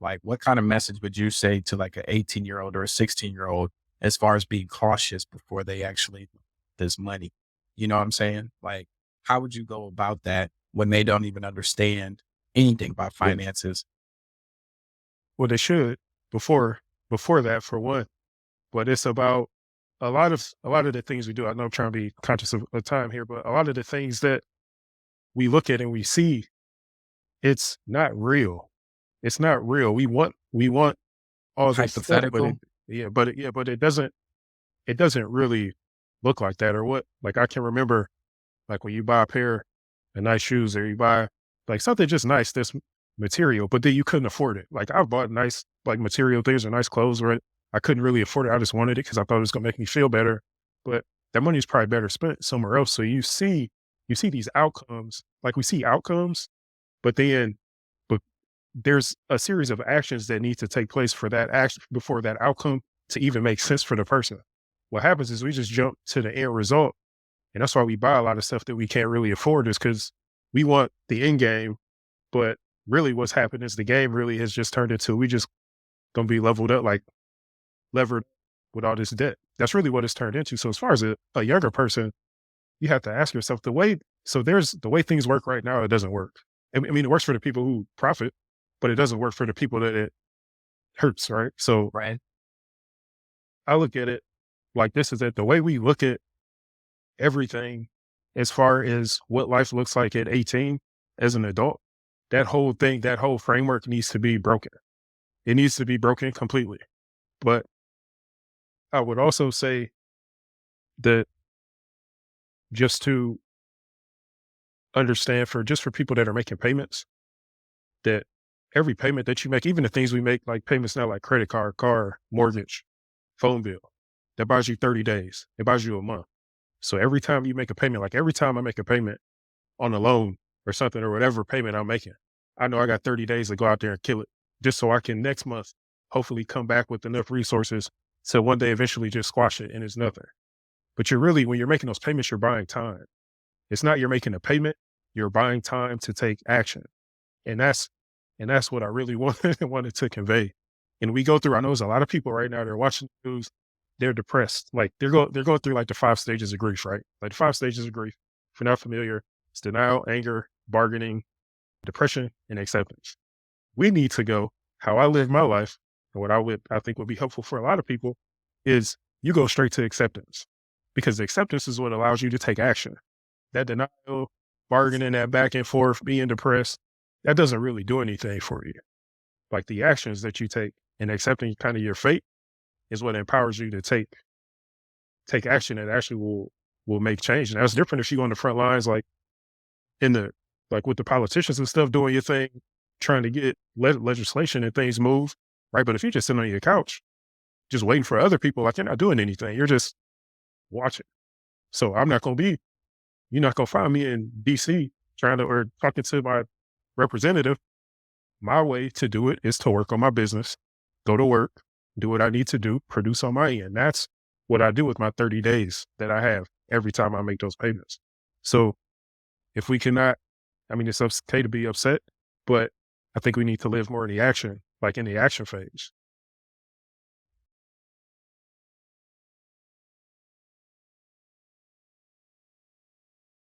Like, what kind of message would you say to like an 18-year-old or a 16-year-old as far as being cautious before they actually this money? You know what I'm saying? Like, how would you go about that when they don't even understand anything about Yeah. finances? Well, they should before before that for one, but it's about a lot of the things we do. I know I'm trying to be conscious of time here, but a lot of the things that we look at and we see, it's not real. It's not real. We want all this stuff, but Hypothetical? it doesn't really look like that or what. Like I can remember like when you buy a pair of nice shoes or you buy like something just nice, this material, but then you couldn't afford it. Like I've bought nice like material things or nice clothes, right? I couldn't really afford it. I just wanted it because I thought it was gonna make me feel better. But that money is probably better spent somewhere else. So you see these outcomes, like we see outcomes, but then but there's a series of actions that need to take place for that action before that outcome to even make sense for the person. What happens is we just jump to the end result, and that's why we buy a lot of stuff that we can't really afford is because we want the end game, but really what's happened is the game really has just turned into we just gonna be leveled up, like levered with all this debt. That's really what it's turned into. So as far as a younger person, you have to ask yourself there's the way things work right now, it doesn't work. I mean, it works for the people who profit, but it doesn't work for the people that it hurts, right? So Right. I look at it like this is that the way we look at everything as far as what life looks like at 18 as an adult, that whole thing, that whole framework needs to be broken. It needs to be broken completely. But I would also say that just to understand for people that are making payments, that every payment that you make, even the things we make, like payments now, like credit card, car, mortgage, phone bill, that buys you 30 days. It buys you a month. So every time you make a payment, like every time I make a payment on a loan or something or whatever payment I'm making, I know I got 30 days to go out there and kill it just so I can next month hopefully come back with enough resources to one day eventually just squash it and it's nothing. But you're really, when you're making those payments, you're buying time. It's not you're making a payment, you're buying time to take action. And that's what I really wanted to convey. And we go through, I know there's a lot of people right now, they're watching the news, they're depressed. Like they're going through like the 5 stages of grief, right? Like the 5 stages of grief. If you're not familiar, it's denial, anger, bargaining, depression, and acceptance. We need to go how I live my life, and what I think would be helpful for a lot of people is you go straight to acceptance. Because acceptance is what allows you to take action. That denial, bargaining, that back and forth, being depressed, that doesn't really do anything for you. Like the actions that you take and accepting kind of your fate is what empowers you to take action that actually will make change. And that's different if you go on the front lines, like in the like with the politicians and stuff, doing your thing, trying to get legislation and things move, right? But if you're just sitting on your couch, just waiting for other people, like you're not doing anything, you're just watching. So you're not gonna find me in DC trying to or talking to my representative. My way to do it is to work on my business, go to work, do what I need to do, produce on my end. That's what I do with my 30 days that I have every time I make those payments. So if we cannot, I mean, it's okay to be upset, but I think we need to live more in the action, like in the action phase.